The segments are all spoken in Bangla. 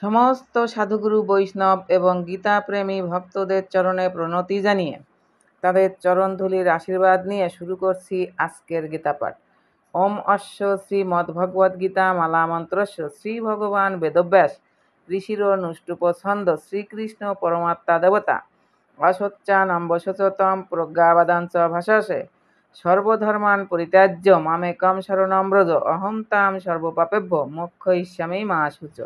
সমস্ত সাধুগুরু বৈষ্ণব এবং গীতাপ্রেমী ভক্তদের চরণে প্রণতি জানিয়ে তাদের চরণধুলির আশীর্বাদ নিয়ে শুরু করছি আজকের গীতাপাঠ। ওম অশ্ব শ্রীমদ্ভগবদ্গীতা মালা মন্ত্রস্য শ্রী ভগবান বেদব্যাস ঋষির নুষ্টুপ ছন্দ শ্রীকৃষ্ণ পরমাত্মা দেবতা অসচ্চানম্বশতম প্রজ্ঞাবাদাঞ্চ ভাষাসে সর্বধর্মান পরিত্যাজ্য মামেকম শরণং ব্রজ অহং তাং সর্বপাপেভ্য মোক্ষয়িষ্যামি মা শুচ।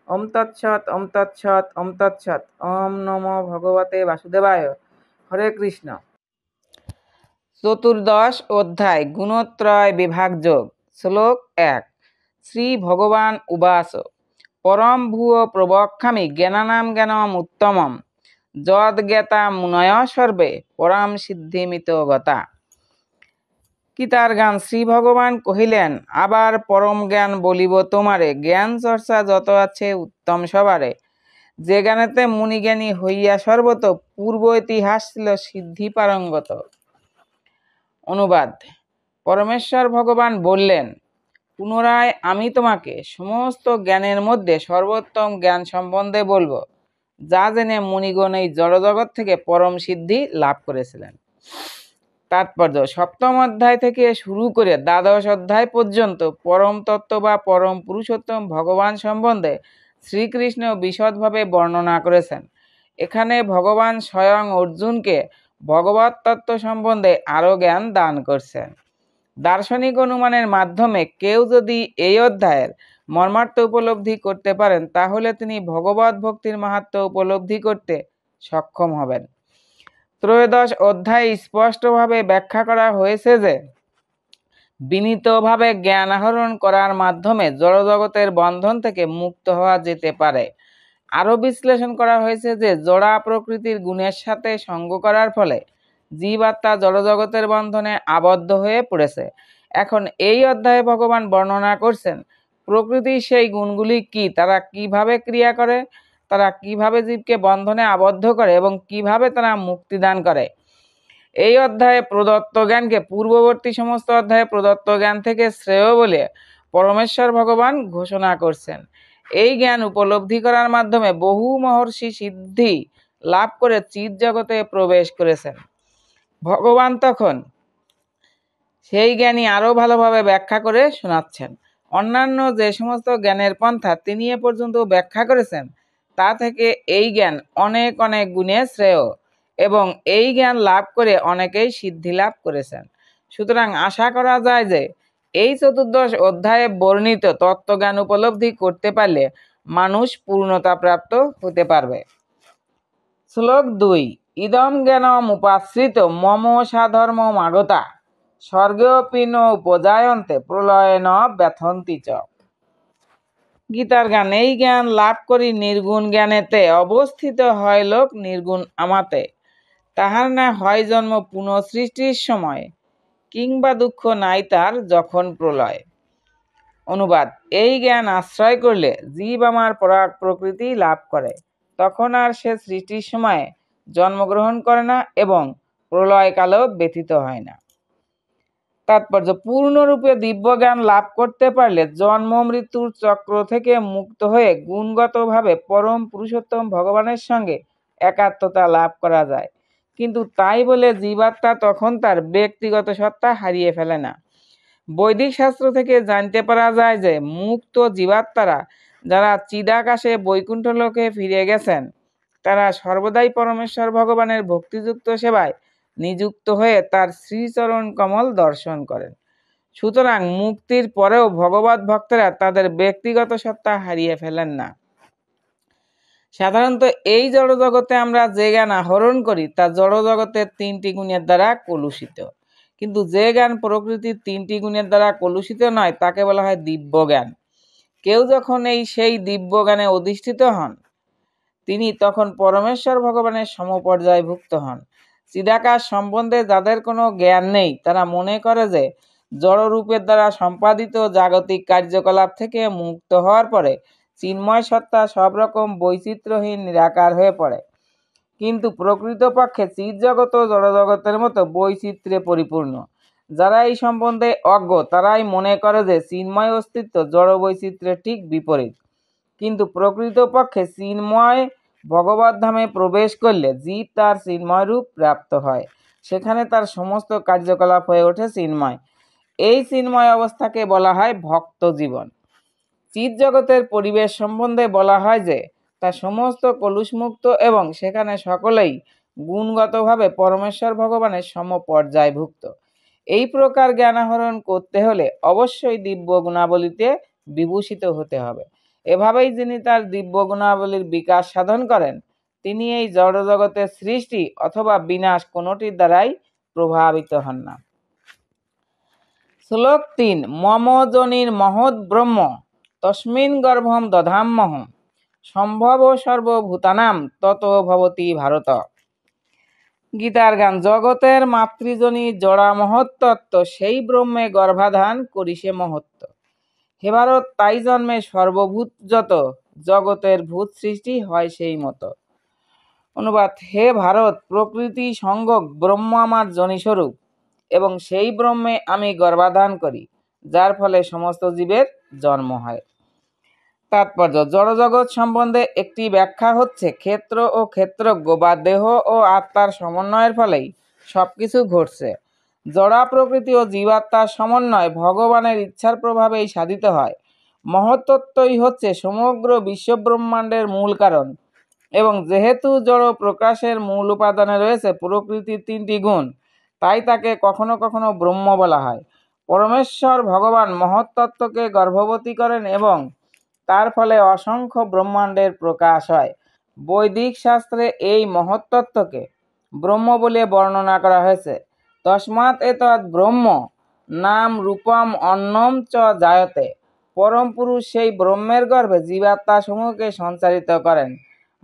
ওম তৎসৎ ওম তৎসৎ ওম তৎসৎ। ওম নমো ভগবতে বাসুদেবায়। হরে কৃষ্ণ। চতুর্দশ অধ্যায় গুণত্রয় বিভাগযোগ। শ্লোক 1। শ্রী ভগবান উবাচ পরম ভূয় প্রবক্ষ্যামি জ্ঞানানাং জ্ঞানম উত্তমম যদ জ্ঞাতা মুনয় সর্বে পরম সিদ্ধিমিত গতা। গীতার গান। শ্রী ভগবান কহিলেন, আবার পরম জ্ঞান বলিব তোমারে, জ্ঞান চর্চা যত আছে উত্তম সবারে। যে জ্ঞানেতে মুনিজ্ঞানী হইয়া সর্বত, পূর্ব ইতিহাস ছিল সিদ্ধি পারঙ্গত। অনুবাদ। পরমেশ্বর ভগবান বললেন, পুনরায় আমি তোমাকে সমস্ত জ্ঞানের মধ্যে সর্বোত্তম জ্ঞান সম্বন্ধে বলবো, যা জেনে মুনিগণ এই জড়জগৎ থেকে পরম সিদ্ধি লাভ করেছিলেন। তাৎপর্য: সপ্তম অধ্যায় থেকে শুরু করে দ্বাদশ অধ্যায় পর্যন্ত পরম তত্ত্ব বা পরম পুরুষোত্তম ভগবান সম্বন্ধে শ্রীকৃষ্ণ বিশদভাবে বর্ণনা করেছেন। এখানে ভগবান স্বয়ং অর্জুনকে ভগবত তত্ত্ব সম্বন্ধে আরও জ্ঞান দান করছেন। দার্শনিক অনুমানের মাধ্যমে কেউ যদি এই অধ্যায়ের মর্মার্থ উপলব্ধি করতে পারেন, তাহলে তিনি ভগবত ভক্তির মাহাত্ম্য উপলব্ধি করতে সক্ষম হবেন। ত্রয়োদশ অধ্যায়ে স্পষ্টভাবে ব্যাখ্যা করা হয়েছে যে বিনীতভাবে জ্ঞান আহরণ করার মাধ্যমে জড়জগতের বন্ধন থেকে মুক্ত হওয়া যেতে পারে। আরও বিশ্লেষণ করা হয়েছে যে জড়া প্রকৃতির গুণের সাথে সঙ্গ করার ফলে জীবাত্মা জড়জগতের বন্ধনে আবদ্ধ হয়ে পড়েছে। এখন এই অধ্যায়ে ভগবান বর্ণনা করছেন প্রকৃতির সেই গুণগুলি কি, তারা কিভাবে ক্রিয়া করে, তারা কিভাবে জীবকে বন্ধনে আবদ্ধ করে এবং কিভাবে তারা মুক্তি দান করে। এই অধ্যায়ে প্রদত্ত জ্ঞানকে পূর্ববর্তী সমস্ত অধ্যায়ে প্রদত্ত জ্ঞান থেকে শ্রেয় বলে পরমেশ্বর ভগবান ঘোষণা করছেন। এই জ্ঞান উপলব্ধি করার মাধ্যমে বহু মহর্ষি সিদ্ধি লাভ করে চিৎ জগতে প্রবেশ করেছেন। ভগবান তখন সেই জ্ঞানী আরও ভালোভাবে ব্যাখ্যা করে শোনাচ্ছেন। অন্যান্য যে সমস্ত জ্ঞানের পন্থা তিনি এ পর্যন্ত ব্যাখ্যা করেছেন, তা থেকে এই জ্ঞান অনেক অনেক গুণে শ্রেয় এবং এই জ্ঞান লাভ করে অনেকেই সিদ্ধি লাভ করেছেন। সুতরাং আশা করা যায় যে এই চতুর্দশ অধ্যায়ে বর্ণিত তত্ত্বজ্ঞান উপলব্ধি করতে পারলে মানুষ পূর্ণতা প্রাপ্ত হতে পারবে। শ্লোক 2। ইদম জ্ঞানম উপাশ্রিত মম সাধর্মম আগতা স্বর্গেऽপি ন উপজায়ন্তে প্রলয়েন ব্যথন্তি চ। গীতার গান। এই জ্ঞান লাভ করি নির্গুণ জ্ঞানেতে অবস্থিত হয় লোক নির্গুণ আমাতে, তাহার না হয় জন্ম পুনঃ সৃষ্টির সময়, কিংবা দুঃখ নাই তার যখন প্রলয়। অনুবাদ। এই জ্ঞান আশ্রয় করলে জীব আমার পরাগ প্রকৃতি লাভ করে, তখন আর সে সৃষ্টির সময়ে জন্মগ্রহণ করে না এবং প্রলয়কালেও ব্যথিত হয় না। তাৎপর্য: পূর্ণরূপে দিব্য জ্ঞান লাভ করতে পারলে জন্ম মৃত্যুর চক্র থেকে মুক্ত হয়ে গুণগতভাবে পরম পুরুষোত্তম ভগবানের সঙ্গে একাত্মতা লাভ করা যায়। কিন্তু তাই বলে জীবাত্মা তখন তার ব্যক্তিগত সত্তা হারিয়ে ফেলে না। বৈদিক শাস্ত্র থেকে জানতে পারা যায় যে মুক্ত জীবাত্মারা যারা চিদাকাশে বৈকুণ্ঠ লোকে ফিরে গেছেন, তারা সর্বদাই পরমেশ্বর ভগবানের ভক্তিযুক্ত সেবায় নিযুক্ত হয়ে তার শ্রীচরণ কমল দর্শন করেন। সুতরাং মুক্তির পরেও ভগবত ভক্তরা তাদের ব্যক্তিগত সত্তা হারিয়ে ফেলেন না। সাধারণত এই জড়জগতে আমরা যে জ্ঞান আহরণ করি তা জড়জগতের 3টি গুণের দ্বারা কলুষিত, কিন্তু যে জ্ঞান প্রকৃতির 3টি গুণের দ্বারা কলুষিত নয় তাকে বলা হয় দিব্য জ্ঞান। কেউ যখন সেই দিব্য জ্ঞানে অধিষ্ঠিত হন, তিনি তখন পরমেশ্বর ভগবানের সমপর্যায়ভুক্ত হন। চিদাকাশ সম্বন্ধে যাদের কোনো জ্ঞান নেই, তারা মনে করে যে জড়রূপের দ্বারা সম্পাদিত জাগতিক কার্যকলাপ থেকে মুক্ত হওয়ার পরে চিন্ময় সত্তা সব রকম বৈচিত্র্যহীন নিরাকার হয়ে পড়ে। কিন্তু প্রকৃতপক্ষে চিৎ জগৎ ও জড়জগতের মতো বৈচিত্র্যে পরিপূর্ণ। যারা এই সম্বন্ধে অজ্ঞ, তারাই মনে করে যে চিন্ময় অস্তিত্ব জড় বৈচিত্র্যের ঠিক বিপরীত। কিন্তু প্রকৃতপক্ষে চিন্ময় ভগবত ধামে প্রবেশ করলে জীব তার চিন্ময় রূপ প্রাপ্ত হয়, সেখানে তার সমস্ত কার্যকলাপ হয়ে ওঠে চিন্ময়। এই চিন্ময় অবস্থাকে বলা হয় ভক্ত জীবন। চিৎ জগতের পরিবেশ সম্বন্ধে বলা হয় যে তা সমস্ত কলুষমুক্ত এবং সেখানে সকলেই গুণগতভাবে পরমেশ্বর ভগবানের সমপর্যায়ভুক্ত। এই প্রকার জ্ঞান আহরণ করতে হলে অবশ্যই দিব্য গুণাবলীতে বিভূষিত হতে হবে। এভাবেই যিনি তার দিব্য গুণাবলীর বিকাশ সাধন করেন তিনি এই জড়জগতের সৃষ্টি অথবা বিনাশ কোনোটির দ্বারাই প্রভাবিত হন না। শ্লোক ৩। মম যোনির মহৎ ব্রহ্ম তস্মিন গর্ভম দধাম্যহম সম্ভব সর্বভূতানাম তত ভবতি ভারত। গীতার গান। জগতের মাতৃজনী জড়া মহত্তত্ত্ব সেই ব্রহ্মে গর্ভাধান করি সে মহত্ব। হে ভারত, তাই জন্মে সর্বভূত যত জগতের ভূত সৃষ্টি হয় সেই মতো। অনুবাদ। হে ভারত, প্রকৃতি সংজ্ঞক ব্রহ্ম আমার জনিস্বরূপ এবং সেই ব্রহ্মে আমি গর্ভাধান করি, যার ফলে সমস্ত জীবের জন্ম হয়। তাৎপর্য। জড়জগৎ সম্বন্ধে একটি ব্যাখ্যা হচ্ছে ক্ষেত্র ও ক্ষেত্রজ্ঞ বা দেহ ও আত্মার সমন্বয়ের ফলেই সবকিছু ঘটছে। জড়া প্রকৃতি ও জীবাত্মার সমন্বয় ভগবানের ইচ্ছার প্রভাবেই সাধিত হয়। মহত্তত্ত্বই হচ্ছে সমগ্র বিশ্বব্রহ্মাণ্ডের মূল কারণ এবং যেহেতু জড় প্রকাশের মূল উপাদানে রয়েছে প্রকৃতির ৩টি গুণ, তাই তাকে কখনো কখনো ব্রহ্ম বলা হয়। পরমেশ্বর ভগবান মহত্তত্ত্বকে গর্ভবতী করেন এবং তার ফলে অসংখ্য ব্রহ্মাণ্ডের প্রকাশ হয়। বৈদিক শাস্ত্রে এই মহত্তত্ত্বকে ব্রহ্ম বলে বর্ণনা করা হয়েছে। তস্মাৎ এতৎ ব্রহ্ম নাম রূপম অন্নম চ জায়তে। পরম পুরুষ সেই ব্রহ্মের গর্ভে জীবাত্মা সমূহকে সঞ্চারিত করেন।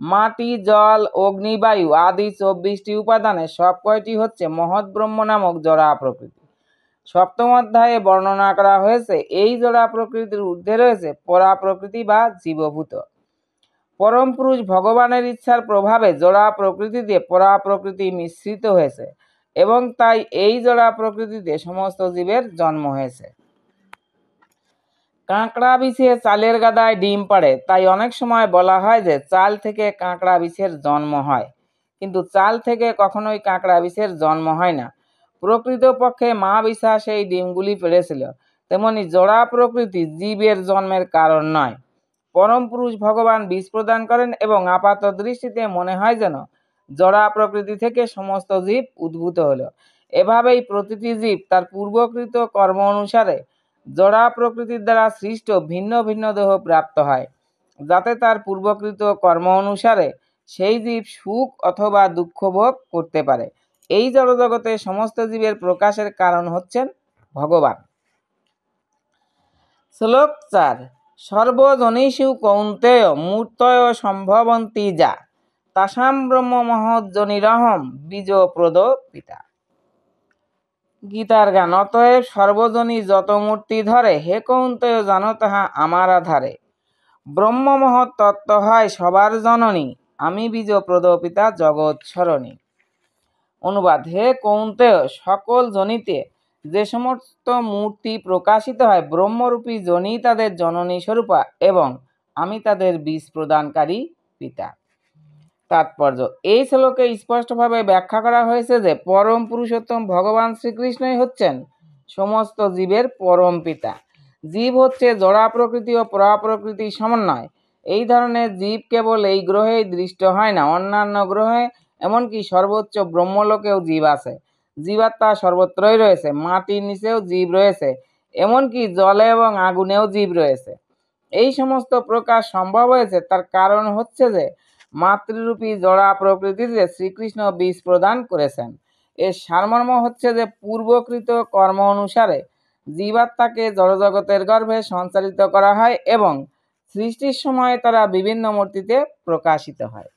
মাটি, জল, অগ্নি, বায়ু আদি 24টি উপাদানে সব কয়টি হচ্ছে মহৎ ব্রহ্ম নামক জড়া প্রকৃতি। সপ্তম অধ্যায়ে বর্ণনা করা হয়েছে এই জড়া প্রকৃতির ঊর্ধ্বে রয়েছে পরা প্রকৃতি বা জীবভূত। পরম পুরুষ ভগবানের ইচ্ছার প্রভাবে জড়া প্রকৃতিতে পরা প্রকৃতি মিশ্রিত হয়েছে এবং তাই এই জড়া প্রকৃতিতে সমস্ত জীবের জন্ম হয়েছে। কাঁকড়া বিছিয়ে চালের গাদায় ডিম পাড়ে, তাই অনেক সময় বলা হয় যে চাল থেকে কাঁকড়া বিছের জন্ম হয়, কিন্তু চাল থেকে কখনোই কাঁকড়া বিছের জন্ম হয় না। প্রকৃতপক্ষে মা বিছা সেই ডিমগুলি পেড়েছিল, তেমনি জড়া প্রকৃতি জীবের জন্মের কারণ নয়। পরম পুরুষ ভগবান বীজ প্রদান করেন এবং আপাত দৃষ্টিতে মনে হয় যেন জড়া প্রকৃতি থেকে সমস্ত জীব উদ্ভূত হলো। এভাবেই প্রতিটি জীব তার পূর্বকৃত কর্ম অনুসারে জড়া প্রকৃতির দ্বারা সৃষ্ট ভিন্ন ভিন্ন দেহ প্রাপ্ত হয়, যাতে তার পূর্বকৃত কর্ম অনুসারে সেই জীব সুখ অথবা দুঃখ ভোগ করতে পারে। এই জড়জগতে সমস্ত জীবের প্রকাশের কারণ হচ্ছেন ভগবান। শ্লোক ৪। সর্বজনীষু কৌন্তেয় মূর্তয় সম্ভবন্তি যা তাসাম ব্রহ্ম মহজ্জনিরহম বীজপ্রদ পিতা। গীতার গান। অতএব সর্বজনী যত মূর্তি ধরে, হে কৌন্তেয় জানো তাহা আমার আধারে। ব্রহ্ম মহৎ তত্ত্ব হয় সবার জননী, আমি বীজপ্রদ পিতা জগৎসরণী। অনুবাদ। হে কৌন্তেয়, সকল জনিতে যে সমস্ত মূর্তি প্রকাশিত হয় ব্রহ্মরূপী জনি তাদের জননী স্বরূপা এবং আমি তাদের বীজ প্রদানকারী পিতা। তাৎপর্য। এই শ্লোকে স্পষ্টভাবে ব্যাখ্যা করা হয়েছে যে পরম পুরুষোত্তম ভগবান শ্রীকৃষ্ণই হচ্ছেন সমস্ত জীবের পরম পিতা। জীব হচ্ছে জড়া প্রকৃতি ও পরা প্রকৃতির সমন্বয়। এই ধরনের জীব কেবল এই গ্রহেই দৃষ্ট হয় না, অন্যান্য গ্রহে এমনকি সর্বোচ্চ ব্রহ্মলোকেও জীব আছে। জীবাত্মা সর্বত্রই রয়েছে, মাটির নিচেও জীব রয়েছে, এমনকি জলে এবং আগুনেও জীব রয়েছে। এই সমস্ত প্রকাশ সম্ভব হয়েছে তার কারণ হচ্ছে যে মাতৃরূপী জড়া প্রকৃতিতে শ্রীকৃষ্ণ বীজ প্রদান করেছেন। এর সারমর্ম হচ্ছে যে পূর্বকৃত কর্ম অনুসারে জীবাত্মাকে জড়জগতের গর্ভে সঞ্চারিত করা হয় এবং সৃষ্টির সময় তারা বিভিন্ন মূর্তিতে প্রকাশিত হয়।